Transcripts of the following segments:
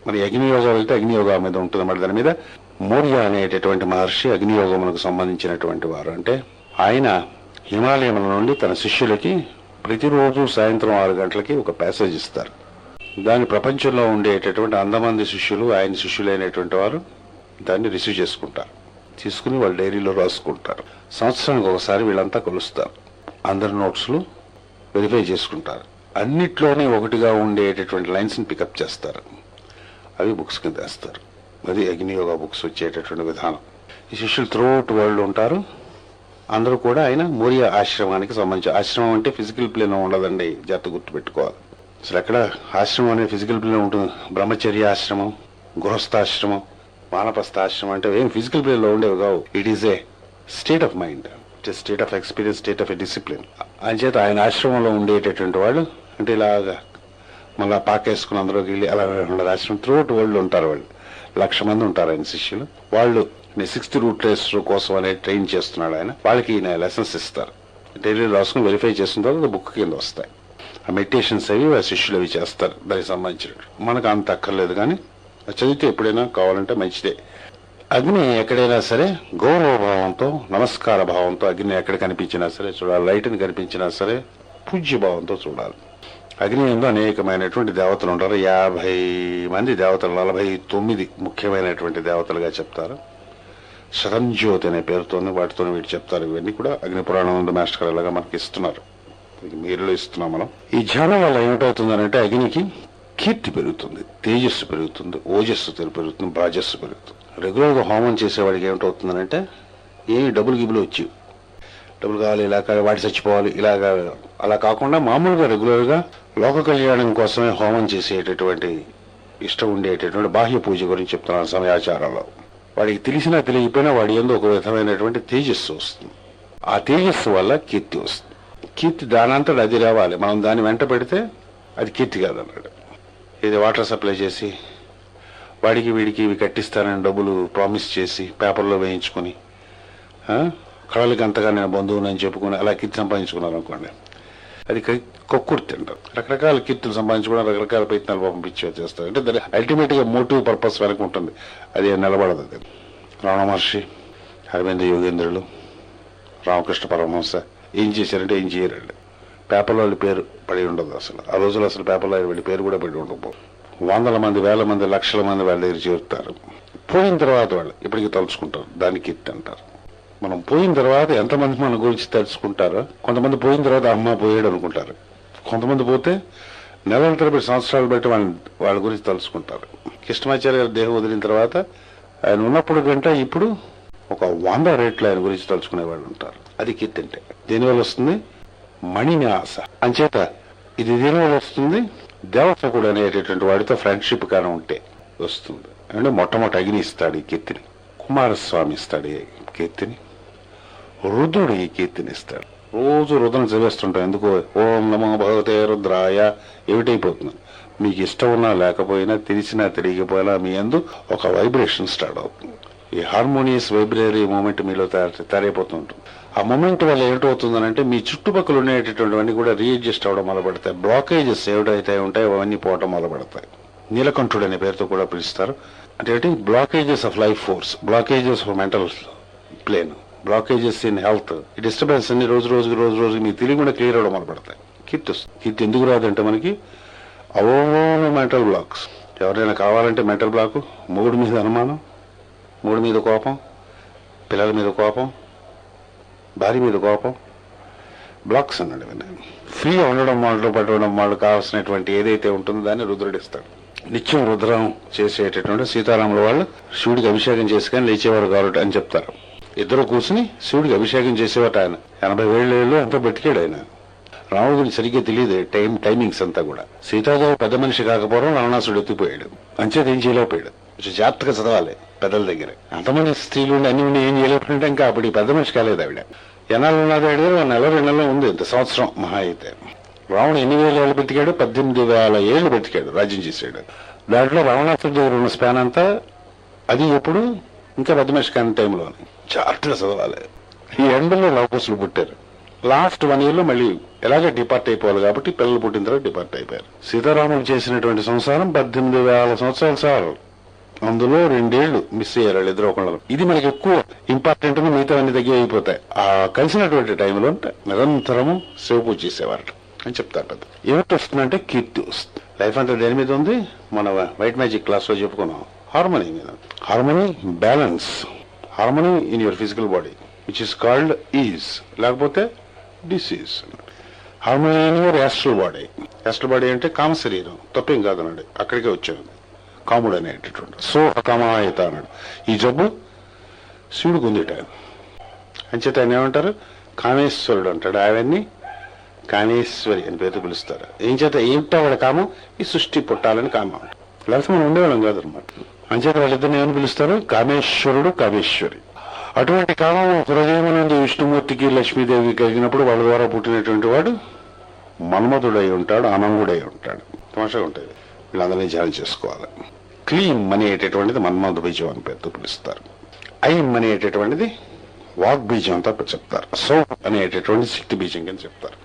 మరి అగ్నియోగం వెళ్తే అగ్నియోగం మీద ఉంటుంది. మరి దాని మీద మౌర్య అనేటటువంటి మహర్షి అగ్నియోగములకు సంబంధించినటువంటి వారు. అంటే ఆయన హిమాలయముల నుండి తన శిష్యులకి ప్రతిరోజు సాయంత్రం 6 గంటలకి ఒక ప్యాసేజ్ ఇస్తారు. దాని ప్రపంచంలో ఉండేటటువంటి 100 మంది శిష్యులు, ఆయన శిష్యులైనటువంటి వారు దాన్ని రిసీవ్ చేసుకుంటారు. తీసుకుని వాళ్ళు డైరీలో రాసుకుంటారు. సంవత్సరానికి ఒకసారి వీళ్ళంతా కలుస్తారు. అందరి నోట్స్లు వెరిఫై చేసుకుంటారు. అన్నిట్లోనే ఒకటిగా ఉండేటటువంటి లైన్స్ని పికప్ చేస్తారు. అవి బుక్స్ కింద వేస్తారు. అది అగ్నియోగ బుక్స్ వచ్చేటటువంటి విధానం. ఈ శిష్యులు త్రూఅవుట్ వరల్డ్ ఉంటారు. అందరూ కూడా ఆయన మౌర్య ఆశ్రమానికి సంబంధించి, ఆశ్రమం అంటే ఫిజికల్ ప్లేన్ ఉండదండి, జాగ్రత్త గుర్తుపెట్టుకోవాలి. అసలు ఎక్కడ ఆశ్రమం అనేది ఫిజికల్ ప్లేన్ ఉంటుంది? బ్రహ్మచర్య ఆశ్రమం, గృహస్థాశ్రమం, వానప్రస్థాశ్రమం అంటే ఏం ఫిజికల్ ప్లేన్ లో ఉండేవి కావు. It is a state of mind, state of experience, state of a discipline. అంచేత ఆయన ఆశ్రమంలో ఉండేటటువంటి వాళ్ళు అంటే ఇలాగా మళ్ళా పాకేసుకుని అందరికి వెళ్ళి అలా ఉండదు. ఆశ్రమం త్రూఅవుట్ వరల్డ్ ఉంటారు. వాళ్ళు 1,00,000 మంది ఉంటారు ఆయన శిష్యులు. వాళ్ళు 6th రూట్ రేస్ కోసం అనేది ట్రైన్ చేస్తున్నాడు ఆయన. వాళ్ళకి ఈయన లెసన్స్ ఇస్తారు. డైలీ రాసుకుని వెరిఫై చేసిన తర్వాత బుక్ కింద వస్తాయి. ఆ మెడిటేషన్స్ అవి ఆ శిష్యులు అవి చేస్తారు. దానికి సంబంధించినట్టు మనకు అంత అక్కర్లేదు, కానీ చదివితే ఎప్పుడైనా కావాలంటే మంచిదే. అగ్ని ఎక్కడైనా సరే గౌరవ భావంతో, నమస్కార భావంతో అగ్ని ఎక్కడ కనిపించినా సరే చూడాలి. లైట్ని కనిపించినా సరే పూజ్య భావంతో చూడాలి. అగ్ని ఎందు అనేకమైనటువంటి దేవతలు ఉంటారు. 50 మంది దేవతలు, 49 ముఖ్యమైనటువంటి దేవతలుగా చెప్తారు. శరంజ్యోతి అనే పేరుతో వాటితో వీటి చెప్తారు. ఇవన్నీ కూడా అగ్ని పురాణం నుండి మాస్టర్ గారు ఇలాగా మనకి ఇస్తున్నారు. మీరులో ఇస్తున్నాం మనం. ఈ ధ్యానం వల్ల ఏమిటవుతుందనంటే అగ్నికి కీర్తి పెరుగుతుంది, తేజస్సు పెరుగుతుంది, ఓజస్సు పెరుగుతుంది, బాజస్సు పెరుగుతుంది. రెగ్యులర్ గా హోమం చేసేవాడికి ఏమిటవుతుందనంటే ఏమి డబ్బులు గిబ్బులు వచ్చి డబ్బులు కావాలి, ఇలా కావాలి, వాటి చచ్చిపోవాలి, ఇలాగా అలా కాకుండా మామూలుగా రెగ్యులర్ గా లోక కళ్యాణం కోసమే హోమం చేసేటటువంటి ఇష్టం ఉండేటటువంటి బాహ్య పూజ గురించి చెప్తున్నాను. సమయాచారాల్లో వాడికి తెలిసినా తెలియకపోయినా వాడి యందు ఒక విధమైనటువంటి తేజస్సు వస్తుంది. ఆ తేజస్సు వల్ల కీర్తి వస్తుంది. కీర్తి దానంతట అది రావాలి. మనం దాన్ని వెంట పెడితే అది కీర్తి కాదన్నాడు. ఇది వాటర్ సప్లై చేసి వాడికి వీడికి ఇవి కట్టిస్తానని డబ్బులు ప్రామిస్ చేసి పేపర్లో వేయించుకుని కళలకి అంతగా నేను బంధువుని చెప్పుకుని అలా కీర్తి సంపాదించుకున్నారు అనుకోండి, అది కొక్కుర్తి అంటారు. రకరకాల కీర్తులు సంపాదించుకోవడం, రకరకాల ప్రయత్నాలు పంపించి చేస్తారు. అంటే దాని అల్టిమేట్ గా మోటివ్ పర్పస్ వెనక ఉంటుంది. అది నిలబడదు. అది రమణ మహర్షి, అరవింద యోగేంద్రులు, రామకృష్ణ పరమహంస ఏం చేశారంటే ఏం చేయరండి. పేపర్లో వాళ్ళ పేరు పడి ఉండదు. అసలు ఆ రోజులు అసలు పేపర్లో వీళ్ళ పేరు కూడా పడి ఉండకపో. 100 మంది, 1000 మంది, 1,00,000 మంది వాళ్ళ దగ్గర చేరుతారు. పోయిన తర్వాత వాళ్ళు ఇప్పటికీ తలుచుకుంటారు. దాన్ని కీర్తి అంటారు. మనం పోయిన తర్వాత ఎంతమంది మన గురించి తెలుసుకుంటారో, కొంతమంది పోయిన తర్వాత అమ్మ పోయాడు అనుకుంటారు. కొంతమంది పోతే నెలల తరబడి, సంవత్సరాలు బట్టి వాళ్ళ గురించి తెలుసుకుంటారు. కృష్ణమాచార్య గారి దేహం వదిలిన తర్వాత ఆయన ఉన్నప్పుడు కంటే ఇప్పుడు ఒక 100 రెట్లు ఆయన గురించి తలుచుకునే వాళ్ళు ఉంటారు. అది కీర్తి అంటే. దేనివల్ల వస్తుంది? మణిన్యాస. అంచేత ఇది దేనివల్ల వస్తుంది? దేవతకుడు అనేటటువంటి వాడితో ఫ్రెండ్షిప్ కానీ ఉంటే వస్తుంది. అంటే మొట్టమొదటి అగ్ని ఇస్తాడు ఈ కీర్తిని, కుమారస్వామి ఇస్తాడు ఈ కీర్తిని, రుద్రుడు ఈ కీర్తిని ఇస్తాడు. రోజు రుద్రం చదివేస్తుంటాం. ఎందుకో ఓం నమో భగవతే రుద్రాయ ఏమిటైపోతుంది. మీకు ఇష్టం ఉన్నా లేకపోయినా, తెలిసినా తెలియకపోయినా మీ యందు ఒక వైబ్రేషన్ స్టార్ట్ అవుతుంది. ఈ హార్మోనియస్ వైబ్రరీ మూమెంట్ మీలో తయారైపోతుంటుంది. ఆ మూమెంట్ వల్ల ఏమిటవుతుందనంటే మీ చుట్టుపక్కల ఉండేటటువంటివన్నీ కూడా రీఅడ్జస్ట్ అవడం మొదలుపెడతాయి. బ్లాకేజెస్ ఏమిటైతే ఉంటాయో అవన్నీ పోవడం మొదలుపెడతాయి. నీలకంఠుడు అనే పేరుతో కూడా పిలుస్తారు. అంటే blockages of life force, blockages of mental plane, blockages in health, ఈ డిస్టర్బెన్స్ అన్ని రోజు రోజు మీకు తెలియకుండా క్లియర్ అవడం మొదలుపెడతాయి. కీర్తి ఎందుకు రాదంటే మనకి అవో మెంటల్ బ్లాక్స్. ఎవరైనా కావాలంటే మెంటల్ బ్లాక్, మూడు మీద అనుమానం, మూడు మీద కోపం, పిల్లల మీద కోపం, భార్య మీద కోపం, బ్లాక్స్ అన్నాడు. ఫ్రీగా ఉండడం మొదలు పట్టడం వాళ్ళు కావాల్సినటువంటి ఏదైతే ఉంటుందో దాన్ని రుద్రుడిస్తాడు. నిత్యం రుద్రం చేసేటటువంటి సీతారాముల వాళ్ళు శివుడికి అభిషేకం చేసుకొని లేచేవారు కాబట్టి అని చెప్తారు. ఇద్దరు కూర్చుని శివుడికి అభిషేకం చేసేవాట. ఆయన 80 ఏళ్ళు అంతా బతికాడు. ఆయన రాముడి గురించి సరిగ్గా తెలియదు టైమింగ్స్ అంతా కూడా. సీతాదేవి పెద్ద మనిషి కాకపోవడం రావణాసుడు ఎత్తిపోయాడు. అంచేత ఏం చేయలేకపోయాడు. కొంచెం జాగ్రత్తగా చదవాలి పెద్దల దగ్గర. అంతమంది స్త్రీలు ఉండి అన్ని ఉండి ఏం చేయలేకపోయింటే ఇంకా అప్పుడు ఈ పెద్ద మనిషి కాలేదు ఆవిడ. ఎన్నాళ్ళు ఉన్నది ఆవిడ? 1 నెల 2 నెలలు ఉంది, ఇంత సంవత్సరం మహా అయితే. రావణుడు 8,000 ఏళ్ళు బతికాడు, 18,000 ఏళ్ళు బతికాడు, రాజ్యం చేశాడు. దాంట్లో రావణాసుడి దగ్గర ఉన్న స్పాన్ అంతా అది ఎప్పుడు ఇంకా పెద్ద మనిషి కాని టైంలో జాగ్రత్తగా చదవాలి. ఈ ఎండలో లవకుశులు పుట్టారు. లాస్ట్ 1 year లో మళ్ళీ ఎలాగే డిపార్ట్ అయిపోవాలి కాబట్టి పిల్లలు పుట్టిన తర్వాత డిపార్ట్ అయిపోయారు. సీతారాములు చేసినటువంటి సంసారం 18,000 సంవత్సరాలు సార్. అందులో 2 ఏళ్లు మిస్ అయ్యారు వాళ్ళు ఇద్దరు ఒకళ్ళు. ఇది మనకి ఎక్కువ ఇంపార్టెంట్, మిగతా అన్ని తగ్గి అయిపోతాయి. ఆ కలిసినటువంటి టైంలో నిరంతరము శివ పూజ చేసేవారు అని చెప్తారు పెద్ద. ఏమిటి వస్తుందంటే కీర్తి వస్తుంది. లైఫ్ అంతా దేని మీద ఉంది? మన వైట్ మ్యాజిక్ క్లాస్ లో చెప్పుకున్నాం, హార్మోనీ మీద. Harmony, balance, harmony in your physical body which is called ease, లేకపోతే disease. Harmony in your astral body. Astral body అంటే కామ శరీరం, తప్పేం కాదన్నాడు, అక్కడికే వచ్చాడు కాముడు అనేటటువంటి. సో అకామాయత అన్నాడు. ఈ జబ్బు శివుడికి ఉందిట. అంచేత ఆయన ఏమంటారు? కామేశ్వరుడు అంటాడు. ఆయన్ని కామేశ్వరి అని పేరుతో పిలుస్తారు. ఏం చేత ఏమిటో వాడి కామం? ఈ సృష్టి పుట్టాలని కామం. లేకపోతే మనం ఉండేవాళ్ళం కాదనమాట. అంచేత వాళ్ళిద్దరిని ఏమని పిలుస్తారు? కామేశ్వరుడు, కామేశ్వరి. అటువంటి కామం హృదయమునందు విష్ణుమూర్తికి లక్ష్మీదేవి కలిగినప్పుడు వాళ్ళ ద్వారా పుట్టినటువంటి వాడు మన్మధుడై ఉంటాడు, అనంగుడై ఉంటాడు. తమాషగా ఉంటుంది. వీళ్ళందరినీ ధ్యానం చేసుకోవాలి. క్లీం అనేటటువంటిది మన్మధ బీజం అని పేరుతో పిలుస్తారు. ఐం అనేటటువంటిది వాగ్బీజం అంతా చెప్తారు. సౌ అనేటటువంటి శక్తి బీజం కింద చెప్తారు.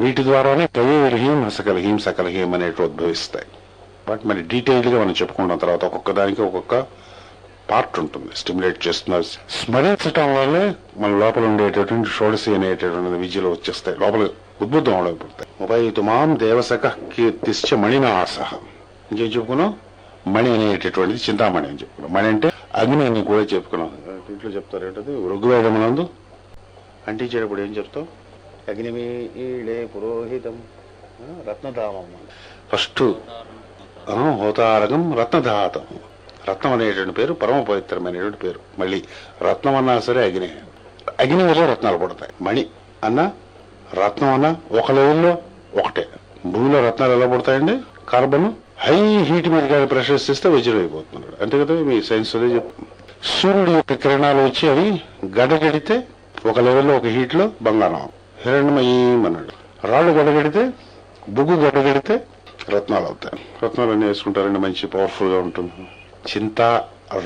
వీటి ద్వారానే కయోర్హీం, హసకలహీం, సకలహీం అనేవి ఉద్భవిస్తాయి. బట్ మరి డీటెయిల్ గా మనం చెప్పుకుంటాం తర్వాత. ఒక్కొక్క దానికి ఒక్కొక్క పార్ట్ ఉంటుంది, స్టిమ్యులేట్ చేస్తున్నారు. స్మరించటం వల్లే మన లోపల ఉండేటటువంటి షోడశి అనేటటువంటి విద్యలో వచ్చేస్తాయి, లోపల ఉద్బుద్ధం అవడైపోతాయి. ఉపయుతుమాం దేవసక కీర్తిశ్చ మణినాస. ఇంకేం చెప్పుకున్నాం? మణి అనేటటువంటిది చింతామణి అని చెప్పుకున్నాం. మణి అంటే అగ్ని అని కూడా చెప్పుకున్నాం. ఇంట్లో చెప్తారు ఏంటది? ఋగ్వేదమునందు అంటించేటప్పుడు ఏం చెప్తాం? అగ్నిమీడే పురోహితం రత్నధామం. ఫస్ట్ హోతారకం రత్నధాతం. రత్నం అనేటువంటి పేరు పరమ పవిత్రమైనటువంటి పేరు. మళ్ళీ రత్నం అన్నా సరే అగ్ని, అగ్ని వల్ల రత్నాలు పడతాయి. మణి అన్న, రత్నం అన్న ఒక లెవెల్లో ఒకటే. భూమిలో రత్నాలు ఎలా పడతాయండి? కార్బన్ హై హీట్ మీద కానీ ప్రెషర్ ఇస్తే వజ్రం అయిపోతున్నాడు. అంతే కదా, మీ సైన్స్ అదే చెప్తుంది. సూర్యుడి యొక్క కిరణాలు వచ్చి అవి గడగడితే ఒక లెవెల్లో ఒక హీట్ లో బంగారం హిరణ్మయం అన్నాడు. రాళ్ళు గడగడితే, బొగ్గు గడగడితే రత్నాలు అవుతాయి. రత్నాలు అన్ని వేసుకుంటారండి, మంచి పవర్ఫుల్ గా ఉంటుంది. చింతా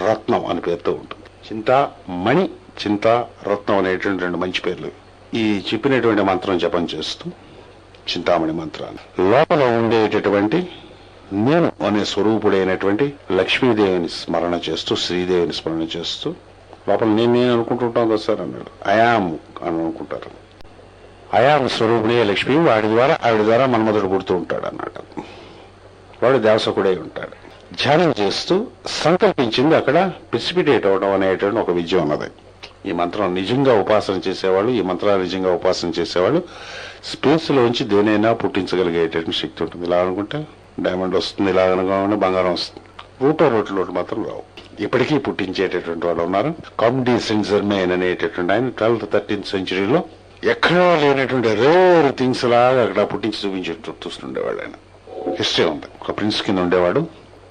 రత్నం అని పేరుతో ఉంటుంది. చింతా మణి, చింతా రత్నం అనేటువంటి 2 మంచి పేర్లు. ఈ చెప్పినటువంటి మంత్రం జపం చేస్తూ చింతామణి మంత్రాన్ని లోపల ఉండేటటువంటి నేను అనే స్వరూపుడైనటువంటి లక్ష్మీదేవిని స్మరణ చేస్తూ, శ్రీదేవిని స్మరణ చేస్తూ, లోపల నేను అనుకుంటుంటాం కదా సార్ అన్నాడు. అయామ్ అని అనుకుంటారు. అయామ్ స్వరూపుడే లక్ష్మి, ఆవిడ ద్వారా మన్మధుడు పుడుతూ ఉంటాడు అన్నమాట. వాడు దేవసకుడై ఉంటాడు. ధ్యానం చేస్తూ సంకల్పించింది అక్కడ ప్రెసిపిటేట్ అవడం అనేటువంటి ఒక విద్య ఉన్నది. ఈ మంత్రం నిజంగా ఉపాసన చేసేవాళ్ళు, ఈ మంత్రాలు నిజంగా ఉపాసన చేసేవాళ్ళు స్పేస్ లోంచి దేనైనా పుట్టించగలిగేటటువంటి శక్తి ఉంటుంది. ఇలా అనుకుంటే డైమండ్ వస్తుంది, ఇలా అనుకుంటే బంగారం వస్తుంది. రూపాయి మాత్రం రావు. ఇప్పటికీ పుట్టించేటటువంటి వాళ్ళు ఉన్నారు. కామ్డీ సెంట్ జర్మేన్ అనేటటువంటి ఆయన 12th 13th సెంచరీలో ఎక్కడా లేనటువంటి రేర్ థింగ్స్ లాగా అక్కడ పుట్టించి చూస్తుండేవాడు ఆయన. హిస్టరీ ఉంది. ఒక ప్రిన్స్ కింద ఉండేవాడు,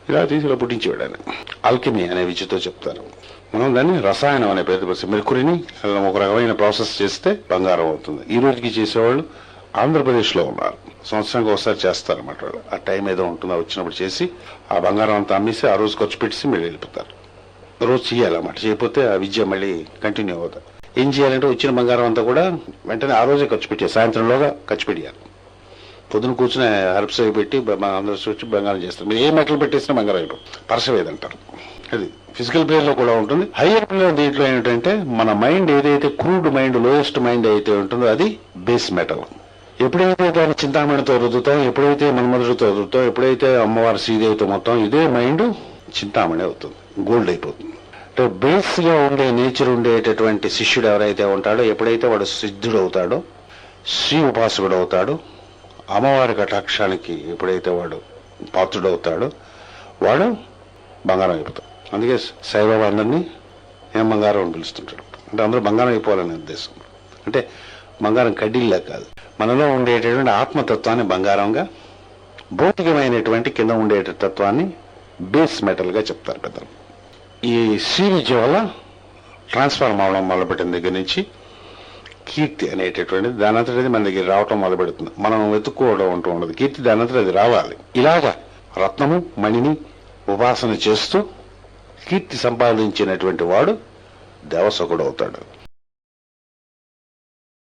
ఇలా తీసి ఇలా పుట్టించేవాడు ఆయన. ఆల్కెమీ అనే విద్యతో చెప్తారు. మనం దాన్ని రసాయనం అనే పేరు మెర్కురీని ఒక రకమైన ప్రాసెస్ చేస్తే బంగారం అవుతుంది. ఈ రోజుకి చేసేవాళ్ళు ఆంధ్రప్రదేశ్ లో ఉన్నారు. సంవత్సరానికి ఒకసారి చేస్తారన్నమాట. ఆ టైం ఏదో ఉంటుందో వచ్చినప్పుడు చేసి ఆ బంగారం అంతా అమ్మేసి ఆ రోజు ఖర్చు పెట్టేసి మళ్ళీ వెళ్ళిపోతారు. రోజు చేయాలన్నమాట. చేయకపోతే ఆ విద్య మళ్ళీ కంటిన్యూ అవుతుంది. ఏం చేయాలంటే వచ్చిన బంగారం అంతా కూడా వెంటనే ఆ రోజే ఖర్చు పెట్టారు, సాయంత్రంలోగా ఖర్చు పెట్టారు. పొద్దున కూర్చుని హెర్బ్స్ అవి పెట్టి అందరూ వచ్చి బంగారం చేస్తారు. మీరు ఏ మెటల్ పెట్టేసినా బంగారం అయిపోతుంది. పరసవేది అంటారు. అది ఫిజికల్ ప్లేన్ లో కూడా ఉంటుంది. హయ్యర్ ప్లేన్ దీంట్లో ఏంటంటే మన మైండ్ ఏదైతే క్రూడ్ మైండ్, లోయెస్ట్ మైండ్ అయితే ఉంటుందో అది బేస్ మెటల్. ఎప్పుడైతే దాన్ని చింతామణితో రుద్దుతాం, ఎప్పుడైతే మన్మధుడితో రుద్దుతాం, ఎప్పుడైతే అమ్మవారి శ్రీదేవితో మొత్తం ఇదే మైండ్ చింతామణి అవుతుంది, గోల్డ్ అయిపోతుంది. అంటే బేస్ గా ఉండే నేచర్ ఉండేటటువంటి శిష్యుడు ఎవరైతే ఉంటాడో, ఎప్పుడైతే వాడు సిద్ధుడు అవుతాడో, శ్రీ ఉపాసకుడు అవుతాడో, అమ్మవారి కటాక్షానికి ఎప్పుడైతే వాడు పాత్రుడు అవుతాడో వాడు బంగారం అయిపోతాడు. అందుకే సాయిబాబా అందరినీ ఏం బంగారం అని పిలుస్తుంటాడు. అంటే అందరూ బంగారం అయిపోవాలనే ఉద్దేశం. అంటే బంగారం కడ్డీల్లా కాదు, మనలో ఉండేటటువంటి ఆత్మతత్వాన్ని బంగారంగా, భౌతికమైనటువంటి కింద ఉండే తత్వాన్ని బేస్ మెటల్ గా చెప్తారు పెద్దలు. ఈ శ్రీ విద్య వల్ల ట్రాన్స్ఫార్మ్ అవడం మొదలుపెట్టిన దగ్గర నుంచి కీర్తి అనేటటువంటిది దానంతటి మన దగ్గర రావటం మొదలుపెడుతుంది. మనం వెతుక్కోవడం అంటూ ఉండదు. కీర్తి దానంతటి అది రావాలి. ఇలాగా రత్నము మణిని ఉపాసన చేస్తూ కీర్తి సంపాదించినటువంటి వాడు దేవసకుడు అవుతాడు.